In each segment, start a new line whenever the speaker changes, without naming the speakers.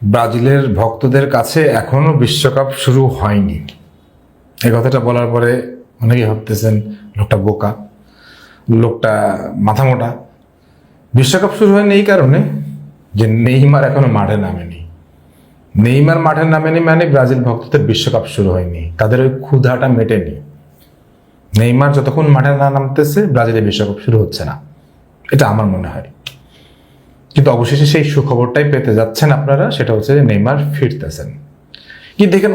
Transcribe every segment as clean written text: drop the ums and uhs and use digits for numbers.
ব্রাজিলের ভক্তদের কাছে এখনো বিশ্বকাপ শুরু হয়নি। এই কথাটা বলার পরে অনেকে ভাবতেছেন লোকটা বোকা, লোকটা মাথা মোটা। বিশ্বকাপ শুরু হয়নি এই কারণে যে নেইমার এখনো মাঠে নামেনি। নেইমার মাঠে নামেনি মানে ব্রাজিল ভক্তদের বিশ্বকাপ শুরু হয়নি, তাদের ওই ক্ষুধাটা মেটেনি। নেইমার যতক্ষণ মাঠে না নামতেছে ব্রাজিলের বিশ্বকাপ শুরু হচ্ছে না, এটা আমার মনে হয়। কিন্তু অবশেষে সেই সুখবরটাই পেতে যাচ্ছেন আপনারা, সেটা হচ্ছে যে নেইমার ফিরতেছেন। কিন্তু দেখেন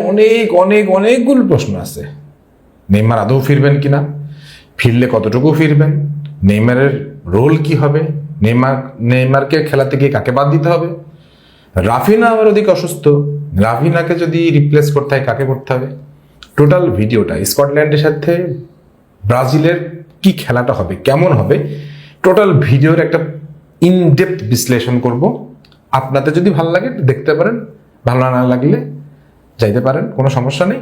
অনেকগুলো প্রশ্ন আছে। নেইমার আদৌ ফিরবেন কিনা, ফিরলে কতটুকু ফিরবেন, নেইমারের রোল কি হবে, নেইমারকে খেলাতে গিয়ে কাকে বাদ দিতে হবে, রাফিনা আবার ওদিকে অসুস্থ, রাফিনাকে যদি রিপ্লেস করতে হয় কাকে করতে হবে। টোটাল ভিডিওটা স্কটল্যান্ডের সাথে ব্রাজিলের কি খেলাটা হবে, কেমন হবে, টোটাল ভিডিওর একটা ইনডেপথ বিশ্লেষণ করব। আপনাদের যদি ভালো লাগে দেখতে পারেন, ভালো না লাগলে যাইতে পারেন, কোনো সমস্যা নেই।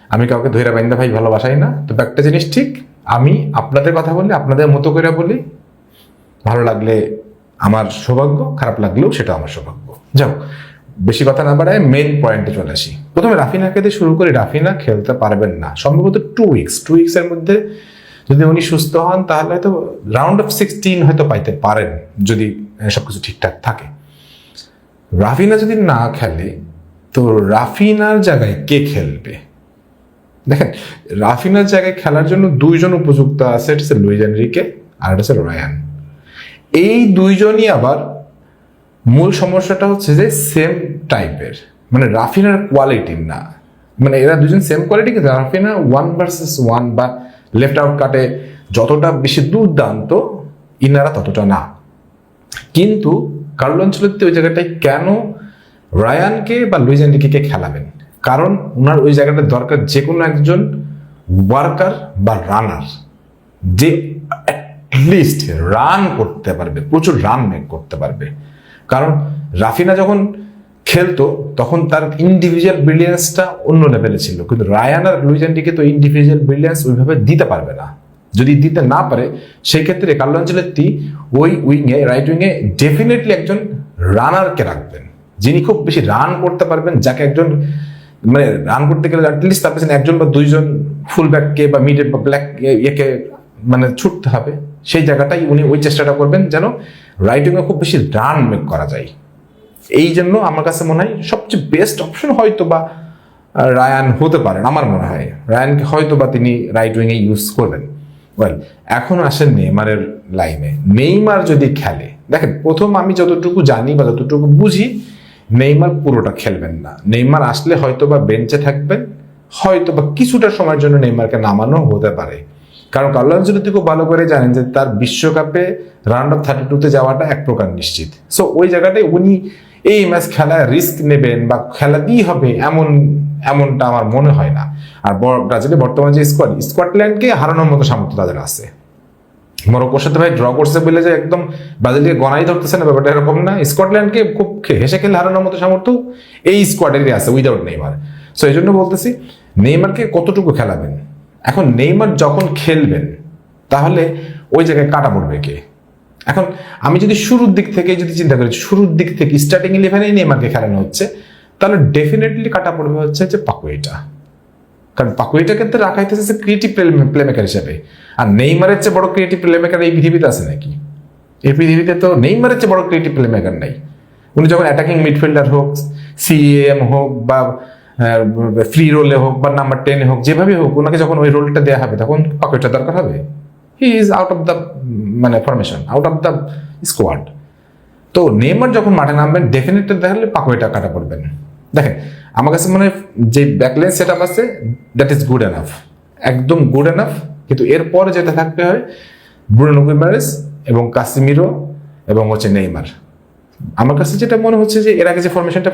আমি কাউকে ধৈর্য বাইন্দা ভাই ভালোবাসাই না। তবে একটা জিনিস ঠিক, আমি আপনাদের কথা বলি, আপনাদের মতো করে বলি। ভালো লাগলে আমার সৌভাগ্য, খারাপ লাগলেও সেটা আমার সৌভাগ্য। যাও, বেশি কথা না বাড়ায় মেইন পয়েন্টে চলে আসি। প্রথমে রাফিনাকে দিয়ে শুরু করি। রাফিনা খেলতে পারবেন না সম্ভবত 2 উইকসের মধ্যে। যদি উনি সুস্থ হন তাহলে হয়তো রাউন্ড অফ 16 হয়তো পাইতে পারেন, যদি সবকিছু ঠিকঠাক থাকে। রাফিনা যদি না খেলে তো রাফিনার জায়গায় কে খেলবে? দেখেন, রাফিনার জায়গায় খেলার জন্য 2 জন উপযুক্ত আছে, এটা হচ্ছে লুইস এনরিকে আর এটা হচ্ছে রায়ান। এই 2 জনই আবার মূল সমস্যাটা হচ্ছে যে সেম টাইপের, মানে রাফিনার কোয়ালিটির না। মানে এরা 2 জন সেম কোয়ালিটি, কিন্তু রাফিনা 1 ভার্সেস 1 বা লেফট আউট কাটে যতটা বেশি দুর্দান্ত, ইনারা ততটা না। কিন্তু কার্লো আনচেলত্তি ওই জায়গাটায় কেন রায়ানকে বা লুইস এনরিকে খেলাবেন? কারণ ওনার ওই জায়গাটা দরকার যে কোনো একজন ওয়ার্কার বা রানার, যে অ্যাটলিস্ট রান করতে পারবে, প্রচুর রান মেক করতে পারবে। কারণ রাফিনা যখন খেলতো তখন তার ইন্ডিভিজুয়াল ব্রিলিয়েন্সটা অন্য লেভেলে ছিল, কিন্তু রায়ান আর লুইস এনরিকে তো ইন্ডিভিজুয়াল ব্রিলিয়েন্স ওইভাবে দিতে পারবে না। যদি দিতে না পারে সেই ক্ষেত্রে কার্লো আনচেলত্তি ওই উইংয়ে, রাইট উইংয়ে ডেফিনেটলি একজন রানারকে রাখবেন, যিনি খুব বেশি রান করতে পারবেন, যাকে একজন মানে রান করতে গেলে অ্যাটলিস্ট তার পেছনে 1 বা 2 জন ফুল ব্যাককে বা মিড বা ব্ল্যাক একে মানে ছুটতে হবে। সেই জায়গাটাই উনি ওই চেষ্টাটা করবেন যেন রাইট উইংয়ে খুব বেশি রান মেক করা যায়। এই জন্য আমার কাছে মনে হয় সবচেয়ে বেস্ট অপশন হয়তো বা রায়ান হতে পারেন। আমার মনে হয় রায়ানকে হয়তো বা তিনি রাইট উইংয়ে ইউজ করবেন। ওয়েল, এখন আসেন নেইমারের লাইনে। নেইমার যদি খেলে, দেখেন প্রথম আমি যতটুকু জানি বা যতটুকু বুঝি, নেইমার পুরোটা খেলবেন না। নেইমার আসলে হয়তো বা বেঞ্চে থাকবেন, হয়তো বা কিছুটা সময়ের জন্য নেইমারকে নামানো হতে পারে। কারণ কার্লো আনচেলত্তি খুব ভালো করে জানেন যে তার বিশ্বকাপে রাউন্ড অফ 32-তে যাওয়াটা এক প্রকার নিশ্চিত। সো ওই জায়গাটায় উনি এই ম্যাচ খেলায় রিস্ক নেবেন বা খেলা দিয়ে হবে এমনটা আমার মনে হয় না। আর ব্রাজিলের বর্তমানে যে স্কটল্যান্ডকে হারানোর মতো সামর্থ্য তাদের আছে। মরক্কোর সাথে ভাই ড্র করছে বলে যে একদম ব্রাজিলকে গনাই ধরতেছে না, ব্যাপারটা এরকম না। স্কটল্যান্ডকে খুব হেসে খেলে হারানোর মতো সামর্থ্য এই স্কোয়াডেরই আছে উইদাউট নেইমার। সো এই জন্য বলতেছি, নেইমারকে কতটুকু খেলাবেন? এখন নেইমার যখন খেলবেন তাহলে ওই জায়গায় কাটা পড়বে কে? এখন আমি যদি শুরুর দিক থেকে যদি চিন্তা করি, শুরুর দিক থেকে স্টার্টিং 11-এ নেইমারকে খেলানো হচ্ছে, তাহলে ডেফিনেটলি কাটা পড়বে হচ্ছে যে পাকুয়েটা। কারণ পাকুয়েটাকে তো রাখা হইতেছে ক্রিয়েটিভ প্লেমেকার হিসেবে। আর নেইমারের চেয়ে বড় ক্রিয়েটিভ প্লেমেকার এই পৃথিবীতে আছে নাকি? এই পৃথিবীতে তো নেইমারের চেয়ে বড় ক্রিয়েটিভ প্লেমেকার নাই। উনি যখন অ্যাটাকিং মিডফিল্ডার হোক, সিএম হোক বা ফ্রি রোলে হোক বা নাম্বার 10-এ হোক, যেভাবে হোক ওনাকে যখন ওই রোলটা দেওয়া হবে তখন পাকুয়েটা দরকার হবে। He is out of the মানে formation, out of the squad. তো নেইমার যখন মাঠে নামবেন ডেফিনেটলি দেখালে পাকুয়েটা কাটা পড়বেন। দেখেন, আমার কাছে মনে হয় যে ব্যাকলাইন সেট আপ আছে দ্যাট ইজ গুড এনাফ, একদম গুড এনাফ। কিন্তু এরপরে যেটা থাকতে হয় ব্রুনো গুইমারেস এবং কাসিমিরো এবং হচ্ছে নেইমার। আমার কাছে যেটা মনে হচ্ছে যে এর আগে যে ফরমেশনটা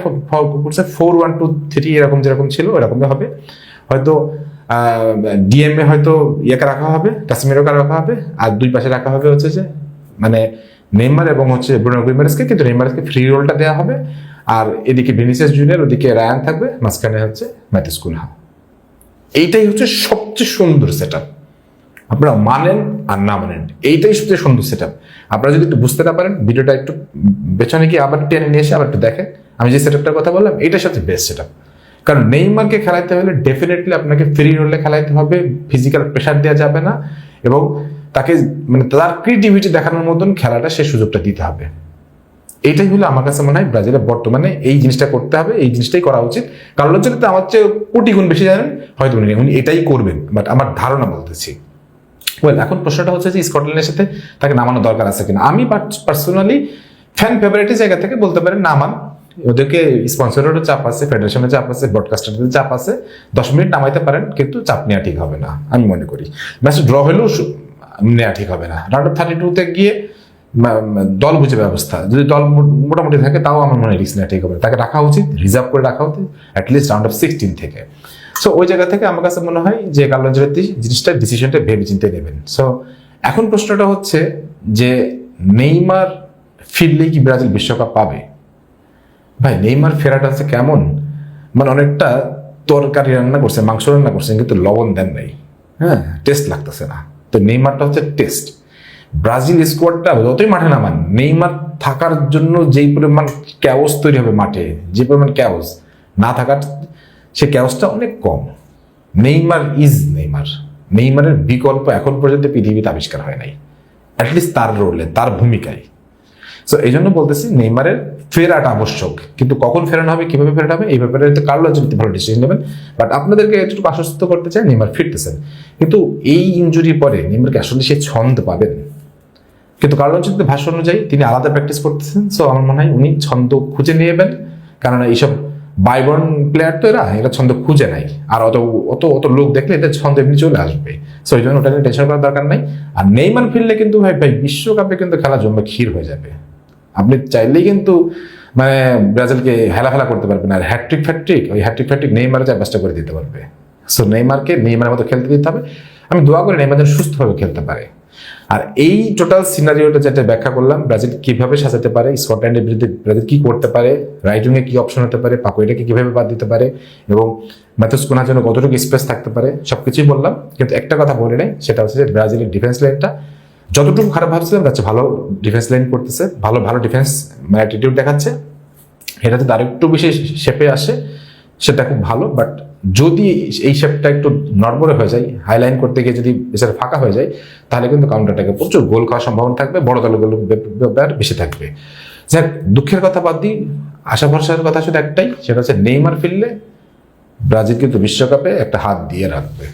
করছে 4-1-2-3 এরকম যেরকম ছিল এরকমই হবে। হয়তো ডিএমএ হয়তো ইয়েকে রাখা হবে, কাসিমিরোকে রাখা হবে, আর 2 পাশে রাখা হবে হচ্ছে যে মানে নেইমার এবং হচ্ছে ব্রুনো গুইমারেসকে, কিন্তু নেইমারকে ফ্রি রোলটা দেওয়া হবে। আর এদিকে ভিনিসিয়াস জুনিয়র, ওদিকে রায়ান থাকবে, মাঝখানে হচ্ছে ম্যাথিস কুনহা। এইটাই হচ্ছে সবচেয়ে সুন্দর সেট আপ। আপনারা মানেন আর না মানেন, এইটাই সবচেয়ে সুন্দর সেট আপ। আপনারা যদি একটু বুঝতে না পারেন, ভিডিওটা একটু পেছনে গিয়ে আবার টেনে নিয়ে এসে আবার একটু দেখেন, আমি যে সেটআপটার কথা বললাম এটার সাথে বেস্ট সেটআপ। কারণ নেইমারকে খেলাইতে হলে ডেফিনেটলি আপনাকে ফ্রি রোলে খেলাইতে হবে, ফিজিক্যাল প্রেশার দেওয়া যাবে না, এবং তাকে মানে তার ক্রিয়েটিভিটি দেখানোর মতন খেলাটা সে সুযোগটা দিতে হবে। এইটাই হলো আমার কাছে মনে হয় ব্রাজিলের বর্তমানে এই জিনিসটা করতে হবে, এই জিনিসটাই করা উচিত। কারণ হচ্ছে তো আমার চেয়ে কোটি গুণ বেশি জানেন, হয়তো উনি এটাই করবেন, বাট আমার ধারণা বলতেছি। ওয়েল, এখন প্রশ্নটা হচ্ছে যে স্কটল্যান্ডের সাথে তাকে নামানো দরকার আছে কিনা। আমি পার্সোনালি ফ্যান ফেভারিটের জায়গা থেকে বলতে পারেন নামান, ওদেরকে স্পন্সরেরও চাপ আছে, ফেডারেশনের চাপ আছে, ব্রডকাস্টারদের চাপ আছে, 10 মিনিট নামাইতে পারেন, কিন্তু চাপ নেওয়া ঠিক হবে না আমি মনে করি। ম্যাচ ড্র হলেও নেওয়া ঠিক হবে না। রাউন্ড অফ 32-তে গিয়ে দল বুঝে ব্যবস্থা, যদি দল মোটামুটি থাকে তাও আমার মনে হয় রিস্ক নেওয়া ঠিক হবে, তাকে রাখা উচিত, রিজার্ভ করে রাখা উচিত অ্যাটলিস্ট রাউন্ড অফ 16 থেকে। সো ওই জায়গা থেকে আমার কাছে মনে হয় যে কার্লো আনচেলত্তি ডিসিশনটা ভেবে চিন্তে নেবেন। সো এখন প্রশ্নটা হচ্ছে যে নেইমার ফিরলেই কি ব্রাজিল বিশ্বকাপ পাবে? ভাই, নেইমার ফেরাটা হচ্ছে কেমন, মানে অনেকটা তরকারি রান্না করছে, মাংস রান্না করছেন, কিন্তু লবণ দেন নাই, হ্যাঁ, টেস্ট লাগতেছে না। তো নেইমারটা হচ্ছে টেস্ট। ব্রাজিল স্কোয়াডটা যতই মাঠে নামান, নেইমার থাকার জন্য যেই পরিমাণ ক্যাওস তৈরি হবে মাঠে, যে পরিমাণ ক্যাওস না থাকার, সে ক্যাওসটা অনেক কম। Neymar is Neymar. নেইমারের বিকল্প এখন পর্যন্ত পৃথিবীতে আবিষ্কার হয় নাই, অ্যাটলিস্ট তার রোলে, তার ভূমিকায়। সো এই জন্য বলতেছি নেইমারের ফেরাটা আবশ্যক, কিন্তু কখন ফেরানো হবে, কিভাবে ফেরানো হবে, এই ব্যাপারে তো কার্লো আনচেলত্তি ভালো ডিসিশন নেবেন। বাট আপনাদেরকে একটু আশ্বস্ত করতে চাই, নেইমার ফিরতেছেন, কিন্তু এই ইনজুরির পরে নেইমারকে আসলে সে ছন্দ পাবেন। কিন্তু কার্লো আনচেলত্তির ভাষ্য অনুযায়ী তিনি আলাদা প্র্যাকটিস করতেছেন। সো আমার মনে হয় উনি ছন্দ খুঁজে নেবেন, কারণ এইসব বাইবর্ন প্লেয়ার তো এরা ছন্দ খুঁজে নাই, আর অত অত অত লোক দেখলে এদের ছন্দ এমনি চলে আসবে। সো এই জন্য ওটা নিয়ে টেনশন করার দরকার নাই। আর নেইমার ফিরলে কিন্তু ভাই বিশ্বকাপে কিন্তু খেলা জমবে ক্ষীর হয়ে যাবে। আপনি চাইলেই কিন্তু মানে ব্রাজিলকে হেলাফেলা করতে পারবেন। আর হ্যাট্রিক নেইমারের চারপাশটা করে দিতে পারবে। সো নেইমারের মতো খেলতে দিতে হবে। আমি দোয়া করি নেইমার যেন সুস্থভাবে খেলতে পারে। আর এই টোটাল সিনারিওটা যেটা ব্যাখ্যা করলাম, ব্রাজিল কিভাবে সাজাতে পারে, স্কটল্যান্ডের বিরুদ্ধে ব্রাজিল কি করতে পারে, রাইট উইংয়ে কি অপশন হতে পারে, পাকুয়েটাকে কিভাবে বাদ দিতে পারে, এবং ম্যাথুস কুনহার জন্য কতটুকু স্পেস থাকতে পারে, সবকিছুই বললাম। কিন্তু একটা কথা বলে নেই, সেটা হচ্ছে যে ব্রাজিলের ডিফেন্স লাইনটা যতটুকু খারাপ ভাবছিলাম, তার চেয়ে ভালো ডিফেন্স লাইন করতেছে, ভালো ডিফেন্স অ্যাটিটিউড দেখাচ্ছে। এটা যদি আরেকটু বেশি শেপে আসে সেটা খুব ভালো। বাট যদি এই শেপটা একটু নড়বড়ে হয়ে যায়, হাইলাইন করতে গিয়ে যদি এছাড়া ফাঁকা হয়ে যায়, তাহলে কিন্তু কাউন্টারটাকে প্রচুর গোল খাওয়ার সম্ভাবনা থাকবে, বড় দলগুলো ব্যাপার বেশি থাকবে। যাক, দুঃখের কথা বাদ দিই, আশা ভরসার কথা শুধু একটাই, সেটা হচ্ছে নেইমার ফিরলে ব্রাজিল কিন্তু বিশ্বকাপে একটা হাত দিয়ে রাখবে।